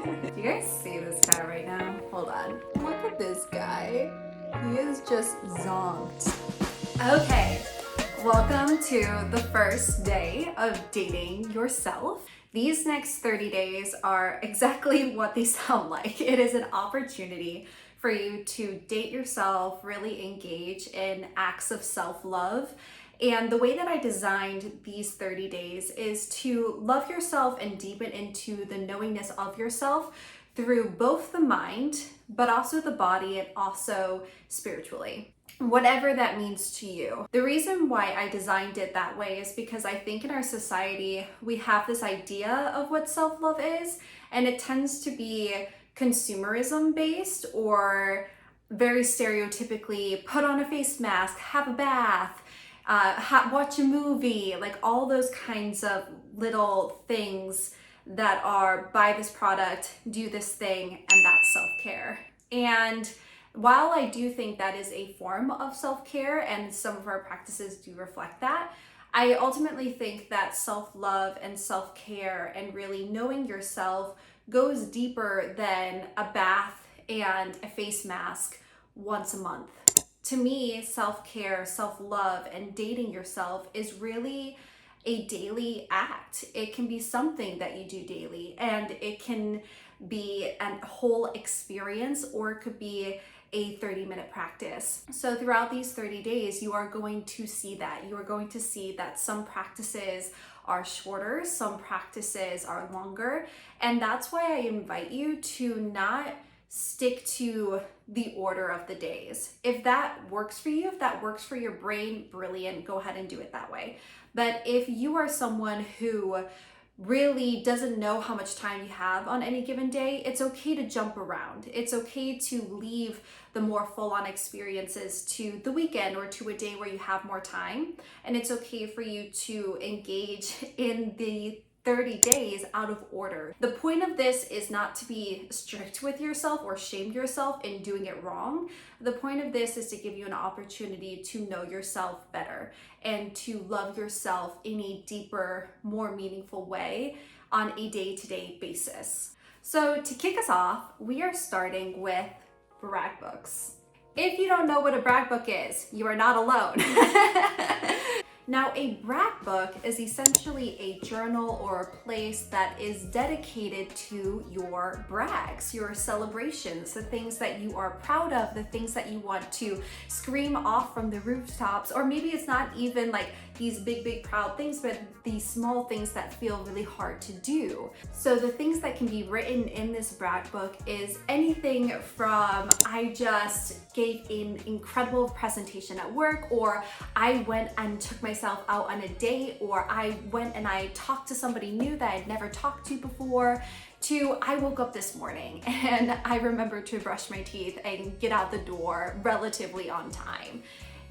Do you guys see this guy right now? Hold on. Look at this guy. He is just zonked. Okay, welcome to the first day of dating yourself. These next 30 days are exactly what they sound like. It is an opportunity for you to date yourself, really engage in acts of self-love. And the way that I designed these 30 days is to love yourself and deepen into the knowingness of yourself through both the mind, but also the body and also spiritually. Whatever that means to you. The reason why I designed it that way is because I think in our society, we have this idea of what self-love is, and it tends to be consumerism based or very stereotypically put on a face mask, have a bath, watch a movie, like all those kinds of little things that are buy this product, do this thing, and that's self-care. And while I do think that is a form of self-care and some of our practices do reflect that, I ultimately think that self-love and self-care and really knowing yourself goes deeper than a bath and a face mask once a month. To me, self-care, self-love, and dating yourself is really a daily act. It can be something that you do daily, and it can be a whole experience, or it could be a 30-minute practice. So throughout these 30 days, you are going to see that. You are going to see that some practices are shorter, some practices are longer, and that's why I invite you to not stick to the order of the days. If that works for you, if that works for your brain, brilliant, go ahead and do it that way. But if you are someone who really doesn't know how much time you have on any given day, it's okay to jump around. It's okay to leave the more full-on experiences to the weekend or to a day where you have more time. And it's okay for you to engage in the 30 days out of order. The point of this is not to be strict with yourself or shame yourself in doing it wrong. The point of this is to give you an opportunity to know yourself better and to love yourself in a deeper, more meaningful way on a day-to-day basis. So to kick us off, we are starting with brag books. If you don't know what a brag book is, you are not alone. Now, a brag book is essentially a journal or a place that is dedicated to your brags, your celebrations, the things that you are proud of, the things that you want to scream off from the rooftops, or maybe it's not even like these big proud things, but these small things that feel really hard to do. So the things that can be written in this brag book is anything from I just gave an incredible presentation at work, or I went and took myself out on a date, or I went and I talked to somebody new that I'd never talked to before, to I woke up this morning and I remembered to brush my teeth and get out the door relatively on time.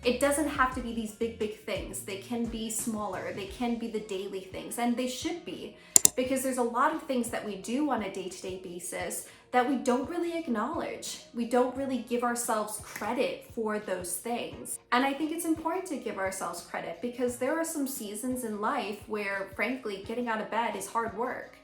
It doesn't have to be these big things. They can be smaller. They can be the daily things, and they should be, because there's a lot of things that we do on a day-to-day basis that we don't really acknowledge. We don't really give ourselves credit for those things. And I think it's important to give ourselves credit because there are some seasons in life where, frankly, getting out of bed is hard work.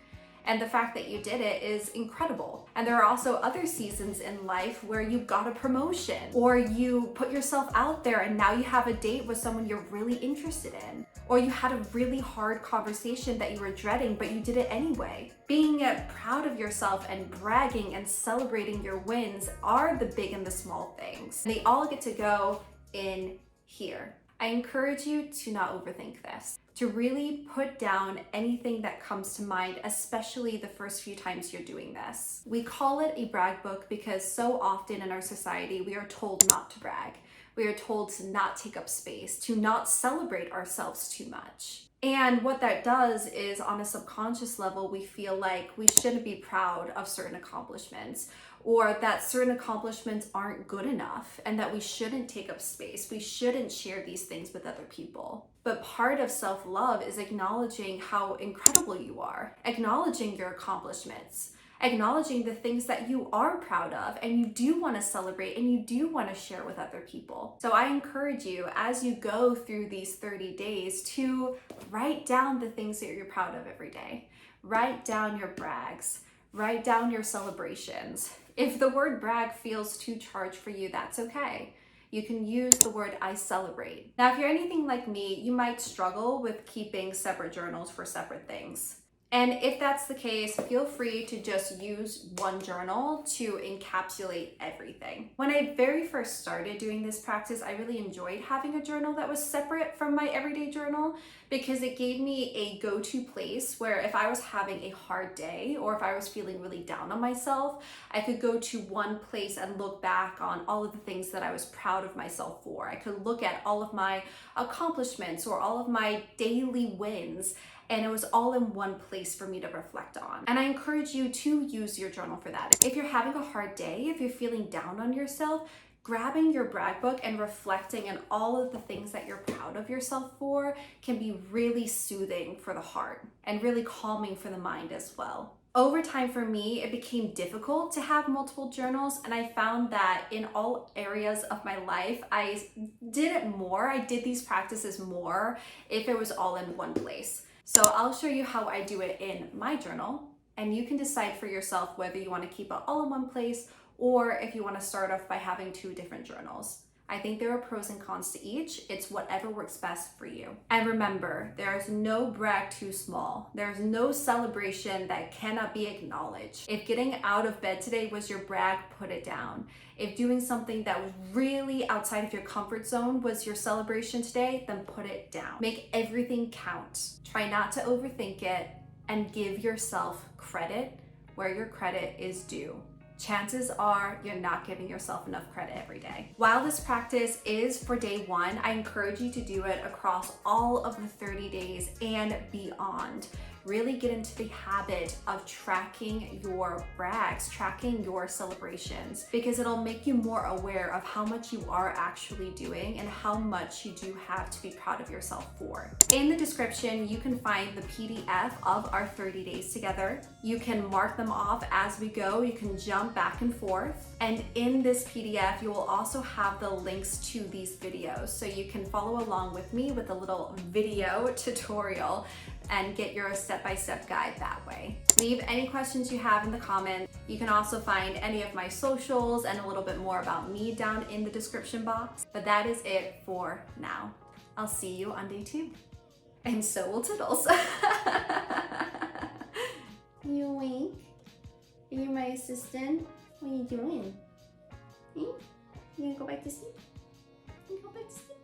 And the fact that you did it is incredible. And there are also other seasons in life where you got a promotion or you put yourself out there and now you have a date with someone you're really interested in. Or you had a really hard conversation that you were dreading, but you did it anyway. Being proud of yourself and bragging and celebrating your wins are the big and the small things. They all get to go in here. I encourage you to not overthink this, to really put down anything that comes to mind, especially the first few times you're doing this. We call it a brag book because so often in our society, we are told not to brag. We are told to not take up space, to not celebrate ourselves too much. And what that does is on a subconscious level, we feel like we shouldn't be proud of certain accomplishments, or that certain accomplishments aren't good enough and that we shouldn't take up space. We shouldn't share these things with other people. But part of self-love is acknowledging how incredible you are, acknowledging your accomplishments, acknowledging the things that you are proud of and you do want to celebrate and you do want to share with other people. So I encourage you as you go through these 30 days to write down the things that you're proud of every day. Write down your brags. Write down your celebrations. If the word brag feels too charged for you, that's okay. You can use the word I celebrate. Now, if you're anything like me, you might struggle with keeping separate journals for separate things. And if that's the case, feel free to just use one journal to encapsulate everything. When I very first started doing this practice, I really enjoyed having a journal that was separate from my everyday journal because it gave me a go-to place where if I was having a hard day or if I was feeling really down on myself, I could go to one place and look back on all of the things that I was proud of myself for. I could look at all of my accomplishments or all of my daily wins, and it was all in one place for me to reflect on. And I encourage you to use your journal for that. If you're having a hard day, if you're feeling down on yourself, grabbing your brag book and reflecting on all of the things that you're proud of yourself for can be really soothing for the heart and really calming for the mind as well. Over time for me, it became difficult to have multiple journals, and I found that in all areas of my life, I did it more. I did these practices more if it was all in one place. So I'll show you how I do it in my journal, and you can decide for yourself whether you want to keep it all in one place or if you want to start off by having two different journals. I think there are pros and cons to each. It's whatever works best for you. And remember, there is no brag too small. There's no celebration that cannot be acknowledged. If getting out of bed today was your brag, put it down. If doing something that was really outside of your comfort zone was your celebration today, then put it down. Make everything count. Try not to overthink it and give yourself credit where your credit is due. Chances are you're not giving yourself enough credit every day. While this practice is for day one, I encourage you to do it across all of the 30 days and beyond. Really get into the habit of tracking your brags, tracking your celebrations, because it'll make you more aware of how much you are actually doing and how much you do have to be proud of yourself for. In the description, you can find the PDF of our 30 days together. You can mark them off as we go. You can jump back and forth. And in this PDF, you will also have the links to these videos. So you can follow along with me with a little video tutorial and get your step-by-step guide that way. Leave any questions you have in the comments. You can also find any of my socials and a little bit more about me down in the description box. But that is it for now. I'll see you on day 2. And so will Toodles. You wink? You're my assistant? What are you doing? You gonna go back to sleep? You go back to sleep?